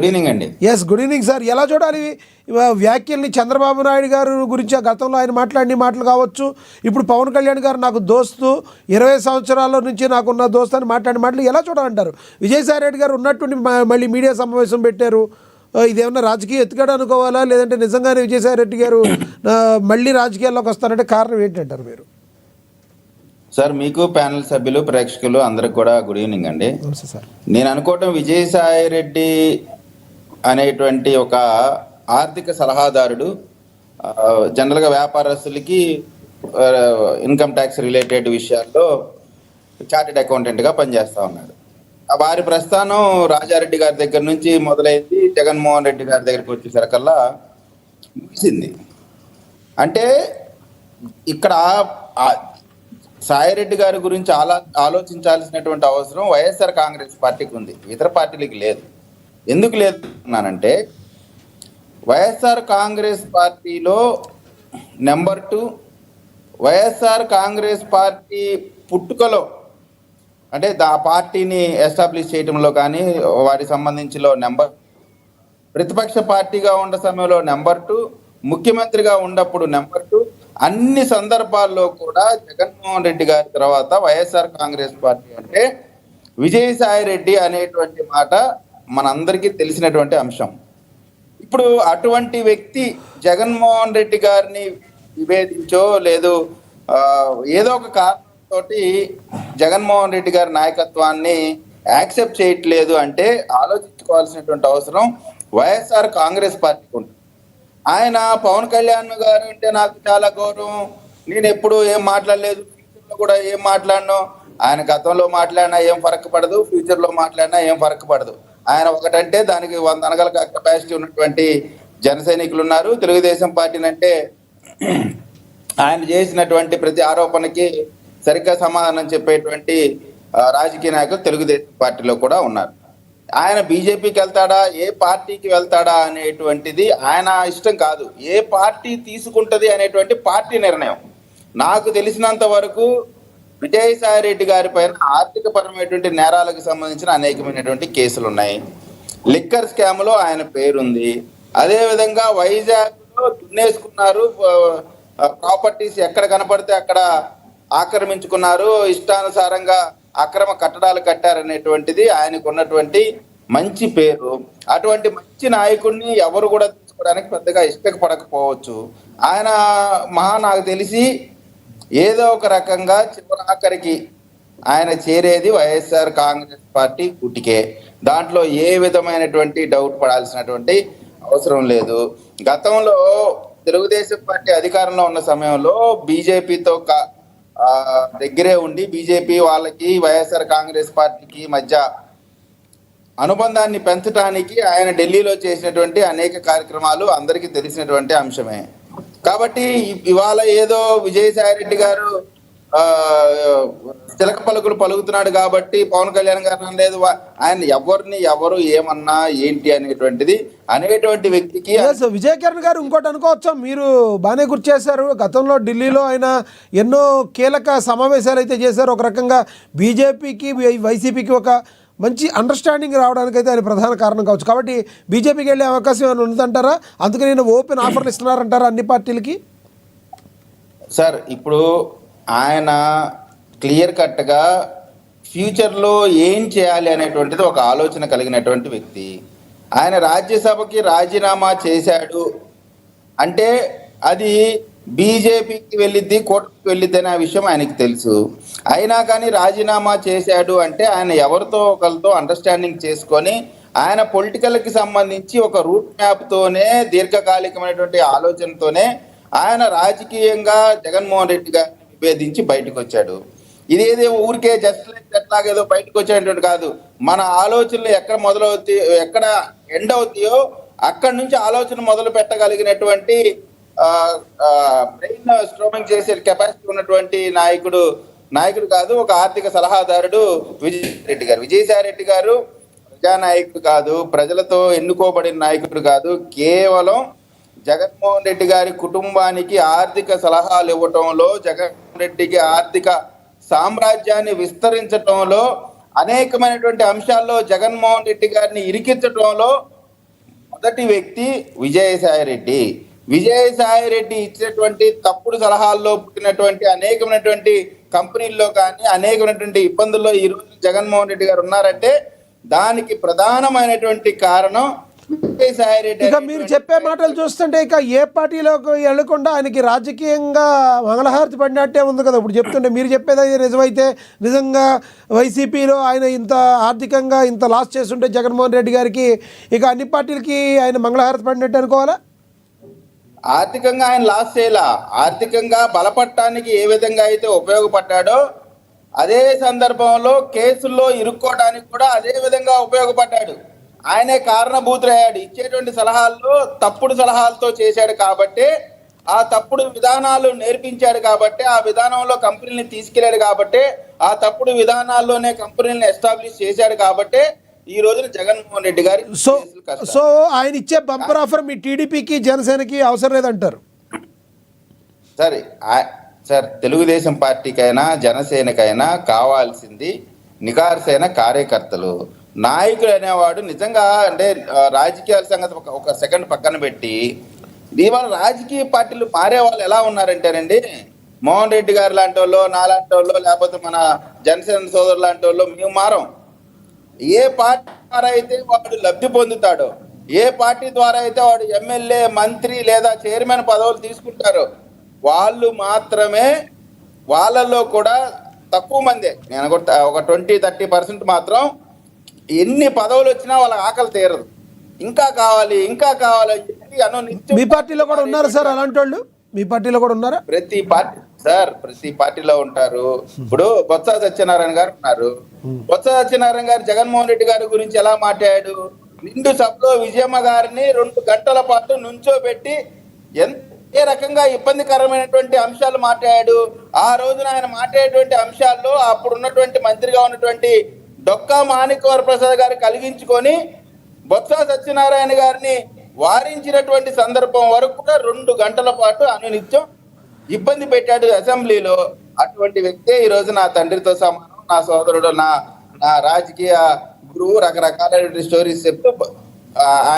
Good evening అండి. Yes, good evening sir. ఎలా చూడాలి వ్యాఖ్యల్ని? చంద్రబాబు నాయుడు గారు గురించి గతంలో ఆయన మాట్లాడిన మాటలు కావచ్చు, ఇప్పుడు పవన్ కళ్యాణ్ గారు నాకు దోస్తు 20 సంవత్సరాల నుంచి నాకున్న దోస్తు అని మాట్లాడిన మాటలు ఎలా చూడాలంటారు? విజయసాయి రెడ్డి గారు ఉన్నట్టుండి మళ్ళీ మీడియా సమావేశం పెట్టారు. ఇదేమన్నా రాజకీయ ఎత్తుగడ అనుకోవాలా, లేదంటే నిజంగానే విజయసాయి రెడ్డి గారు మళ్ళీ రాజకీయాల్లోకి వస్తారంటే కారణం ఏంటంటారు మీరు? సార్, మీకు ప్యానెల్ సభ్యులు, ప్రేక్షకులు అందరికి కూడా గుడ్ ఈవినింగ్ అండి. సార్, నేను అనుకోవటం విజయసాయి రెడ్డి అనేటువంటి ఒక ఆర్థిక సలహాదారుడు జనరల్గా వ్యాపారస్తులకి ఇన్కమ్ ట్యాక్స్ రిలేటెడ్ విషయాల్లో చార్టెడ్ అకౌంటెంట్గా పనిచేస్తూ ఉన్నాడు. వారి ప్రస్థానం రాజారెడ్డి గారి దగ్గర నుంచి మొదలైంది, జగన్మోహన్ రెడ్డి గారి దగ్గరికి వచ్చేసరికల్లా ముగిసింది. అంటే ఇక్కడ సాయిరెడ్డి గారి గురించి ఆలోచించాల్సినటువంటి అవసరం వైఎస్ఆర్ కాంగ్రెస్ పార్టీకి ఉంది, ఇతర పార్టీలకు లేదు. ఎందుకు లేదు అన్నానంటే, వైఎస్ఆర్ కాంగ్రెస్ పార్టీలో నెంబర్ 2, వైఎస్ఆర్ కాంగ్రెస్ పార్టీ పుట్టుకలో అంటే ఆ పార్టీని ఎస్టాబ్లిష్ చేయడంలో కానీ వారికి సంబంధించిలో నెంబర్, ప్రతిపక్ష పార్టీగా ఉన్న సమయంలో నెంబర్ 2, ముఖ్యమంత్రిగా ఉన్నప్పుడు నెంబర్ 2, అన్ని సందర్భాల్లో కూడా జగన్మోహన్ రెడ్డి గారి తర్వాత వైఎస్ఆర్ కాంగ్రెస్ పార్టీ అంటే విజయసాయి రెడ్డి అనేటువంటి మాట మనందరికీ తెలిసినటువంటి అంశం. ఇప్పుడు అటువంటి వ్యక్తి జగన్మోహన్ రెడ్డి గారిని విభేదించో లేదు ఏదో ఒక కారణంతో జగన్మోహన్ రెడ్డి గారి నాయకత్వాన్ని యాక్సెప్ట్ చేయట్లేదు అంటే ఆలోచించుకోవాల్సినటువంటి అవసరం వైఎస్ఆర్ కాంగ్రెస్ పార్టీకి ఉంటుంది. ఆయన పవన్ కళ్యాణ్ గారు అంటే నాకు చాలా గౌరవం, నేను ఎప్పుడు ఏం మాట్లాడలేదు, ఫ్యూచర్లో కూడా ఏం మాట్లాడను. ఆయన గతంలో మాట్లాడినా ఏం ఫరక్ పడదు, ఫ్యూచర్లో మాట్లాడినా ఏం ఫరక్ పడదు. ఆయన ఒకటంటే దానికి 100 అనగల కెపాసిటీ ఉన్నటువంటి జన సైనికులు ఉన్నారు. తెలుగుదేశం పార్టీని అంటే ఆయన చేసినటువంటి ప్రతి ఆరోపణకి సరిగ్గా సమాధానం చెప్పేటువంటి రాజకీయ నాయకులు తెలుగుదేశం పార్టీలో కూడా ఉన్నారు. ఆయన బీజేపీకి వెళ్తాడా, ఏ పార్టీకి వెళ్తాడా అనేటువంటిది ఆయన ఇష్టం కాదు, ఏ పార్టీ తీసుకుంటుంది అనేటువంటి పార్టీ నిర్ణయం. నాకు తెలిసినంత వరకు విజయసాయి రెడ్డి గారి పైన ఆర్థిక పరమైనటువంటి నేరాలకు సంబంధించిన అనేకమైనటువంటి కేసులు ఉన్నాయి. లిక్కర్ స్కామ్లో ఆయన పేరుంది. అదేవిధంగా వైజాగ్లో దున్నేసుకున్నారు, ప్రాపర్టీస్ ఎక్కడ కనపడితే అక్కడ ఆక్రమించుకున్నారు, ఇష్టానుసారంగా అక్రమ కట్టడాలు కట్టారనేటువంటిది ఆయనకు ఉన్నటువంటి మంచి పేరు. అటువంటి మంచి నాయకుడిని ఎవరు కూడా తీసుకోవడానికి పెద్దగా ఇష్టపడకపోవచ్చు. ఆయన నాకు తెలిసి ఏదో ఒక రకంగా చివరాఖరికి ఆయన చేరేది వైఎస్ఆర్ కాంగ్రెస్ పార్టీ గుటికే. దాంట్లో ఏ విధమైనటువంటి డౌట్ పడాల్సినటువంటి అవసరం లేదు. గతంలో తెలుగుదేశం పార్టీ అధికారంలో ఉన్న సమయంలో బీజేపీతో దగ్గరే ఉండి బీజేపీ వాళ్ళకి వైఎస్ఆర్ కాంగ్రెస్ పార్టీకి మధ్య అనుబంధాన్ని పెంచడానికి ఆయన ఢిల్లీలో చేసినటువంటి అనేక కార్యక్రమాలు అందరికీ తెలిసినటువంటి అంశమే. కాబట్టి ఇవాళ ఏదో విజయసాయి రెడ్డి గారు చిలక పలుకులు పలుకుతున్నాడు కాబట్టి పవన్ కళ్యాణ్ గారు అనలేదు. ఆయన ఎవరు ఏమన్నా ఏంటి అనేటువంటి వ్యక్తికి విజయకిరణ్ గారు ఇంకోటి అనుకోవచ్చా? మీరు బాగానే గుర్తు చేశారు. గతంలో ఢిల్లీలో ఆయన ఎన్నో కీలక సమావేశాలు అయితే చేశారు. ఒక రకంగా బీజేపీకి వైసీపీకి ఒక మంచి అండర్స్టాండింగ్ రావడానికి అయితే ఆయన ప్రధాన కారణం కావచ్చు. కాబట్టి బీజేపీకి వెళ్ళే అవకాశం ఏమైనా ఉందంటారా? అందుకని నేను ఓపెన్ ఆఫర్లు ఇస్తున్నారంటారా అన్ని పార్టీలకి? సార్, ఇప్పుడు ఆయన క్లియర్ కట్గా ఫ్యూచర్లో ఏం చేయాలి అనేటువంటిది ఒక ఆలోచన కలిగినటువంటి వ్యక్తి. ఆయన రాజ్యసభకి రాజీనామా చేశాడు అంటే అది బీజేపీకి వెళ్ళిద్ది, కోర్టుకి వెళ్ళిద్ది అనే విషయం ఆయనకి తెలుసు. అయినా కానీ రాజీనామా చేశాడు అంటే ఆయన ఎవరితో ఒకరితో అండర్స్టాండింగ్ చేసుకొని ఆయన పొలిటికల్కి సంబంధించి ఒక రూట్ మ్యాప్తోనే దీర్ఘకాలికమైనటువంటి ఆలోచనతోనే ఆయన రాజకీయంగా జగన్మోహన్ రెడ్డి గారిని విభేదించి బయటకు వచ్చాడు. ఇదేదో ఊరికే జస్ట్ లైక్ ఎట్లాగేదో బయటకు వచ్చేటువంటి కాదు. మన ఆలోచనలు ఎక్కడ మొదలవుతాయో, ఎక్కడ ఎండ్ అవుతాయో అక్కడి నుంచి ఆలోచన మొదలు పెట్టగలిగినటువంటి బ్రెయిన్ స్ట్రోమింగ్ చేసే కెపాసిటీ ఉన్నటువంటి నాయకుడు కాదు, ఒక ఆర్థిక సలహాదారుడు విజయసాయి గారు. విజయసాయి రెడ్డి గారు ప్రజానాయకుడు కాదు, ప్రజలతో ఎన్నుకోబడిన నాయకుడు కాదు. కేవలం జగన్మోహన్ రెడ్డి గారి కుటుంబానికి ఆర్థిక సలహాలు ఇవ్వటంలో, జగన్మోహన్ రెడ్డికి ఆర్థిక సామ్రాజ్యాన్ని విస్తరించటంలో, అనేకమైనటువంటి అంశాల్లో జగన్మోహన్ రెడ్డి గారిని ఇరికించటంలో మొదటి వ్యక్తి విజయసాయి రెడ్డి. విజయసాయి రెడ్డి ఇచ్చినటువంటి తప్పుడు సలహాల్లో పుట్టినటువంటి అనేకమైనటువంటి కంపెనీల్లో కానీ అనేకమైనటువంటి ఇబ్బందుల్లో ఈ రోజు జగన్మోహన్ రెడ్డి గారు ఉన్నారంటే దానికి ప్రధానమైనటువంటి కారణం విజయసాయి రెడ్డి. ఇక మీరు చెప్పే మాటలు చూస్తుంటే ఇక ఏ పార్టీలోకి వెళ్లకుండా ఆయనకి రాజకీయంగా మంగళహారతి పడినట్టే ఉంది కదా. ఇప్పుడు చెప్తుంటే మీరు చెప్పేది అయితే నిజమైతే నిజంగా వైసీపీలో ఆయన ఇంత ఆర్థికంగా ఇంత లాస్ చేస్తుంటే జగన్మోహన్ రెడ్డి గారికి ఇక అన్ని పార్టీలకి ఆయన మంగళహారతి పడినట్టు అనుకోవాలా? ఆర్థికంగా ఆయన లాస్ చేయాల, ఆర్థికంగా బలపడటానికి ఏ విధంగా అయితే ఉపయోగపడ్డాడో అదే సందర్భంలో కేసుల్లో ఇరుక్కోవడానికి కూడా అదే విధంగా ఉపయోగపడ్డాడు. ఆయనే కారణభూతులయ్యాడు. ఇచ్చేటువంటి సలహాల్లో తప్పుడు సలహాలతో చేశాడు కాబట్టి, ఆ తప్పుడు విధానాలు నేర్పించాడు కాబట్టి, ఆ విధానంలో కంపెనీని తీసుకెళ్లాడు కాబట్టి, ఆ తప్పుడు విధానాల్లోనే కంపెనీలను ఎస్టాబ్లిష్ చేశాడు కాబట్టి ఈ రోజున జగన్మోహన్ రెడ్డి గారి సో ఆయన ఇచ్చే బంపర్ ఆఫర్ మీ టీడీపీకి జనసేనకి అవసరం లేదంటారు? సరే సార్, తెలుగుదేశం పార్టీకైనా జనసేనకైనా కావాల్సింది నికార్సైన కార్యకర్తలు. నాయకుడు అనేవాడు నిజంగా అంటే రాజకీయాల సంగతి ఒక సెకండ్ పక్కన పెట్టి ఇవాళ రాజకీయ పార్టీలు మారే వాళ్ళు ఎలా ఉన్నారంటేనండి, మోహన్ రెడ్డి గారు లాంటి వాళ్ళు, నాలాంటి వాళ్ళు, లేకపోతే మన జనసేన సోదరు లాంటి వాళ్ళు మేము మారం. ఏ పార్టీ ద్వారా అయితే వాడు లబ్ధి పొందుతాడో, ఏ పార్టీ ద్వారా అయితే వాడు ఎమ్మెల్యే, మంత్రి లేదా చైర్మన్ పదవులు తీసుకుంటారో వాళ్ళు మాత్రమే, వాళ్ళల్లో కూడా తక్కువ మందే, నేను ఒక 20-30% మాత్రం ఎన్ని పదవులు వచ్చినా వాళ్ళ ఆకలి తీరదు, ఇంకా కావాలి ఇంకా కావాలి అని చెప్పి అనునిత్యం. మీ పార్టీలో కూడా ఉన్నారు సార్ అలాంటి వాళ్ళు? మీ పార్టీలో కూడా ఉన్నారా? ప్రతి పార్టీ సార్, ప్రతి పార్టీలో ఉంటారు. ఇప్పుడు బొత్స సత్యనారాయణ గారు ఉన్నారు. బొత్స సత్యనారాయణ గారు జగన్మోహన్ రెడ్డి గారి గురించి ఎలా మాట్లాడాడు? నిండు సభలో విజయమ్మ గారిని 2 గంటల పాటు నుంచోబెట్టి ఏ రకంగా ఇబ్బందికరమైనటువంటి అంశాలు మాట్లాడాడు. ఆ రోజున ఆయన మాట్లాడేటువంటి అంశాల్లో అప్పుడు ఉన్నటువంటి మంత్రిగా ఉన్నటువంటి డొక్కా మాణిక్యవర ప్రసాద్ గారు కలిగించుకొని బొత్స సత్యనారాయణ గారిని వారించినటువంటి సందర్భం వరకు కూడా 2 గంటల పాటు అనునిత్యం ఇబ్బంది పెట్టాడు అసెంబ్లీలో. అటువంటి వ్యక్తే ఈ రోజు నా తండ్రితో సమానం, నా సోదరుడు, నా రాజకీయ గురువు, రకరకాలైన స్టోరీస్ చెప్తూ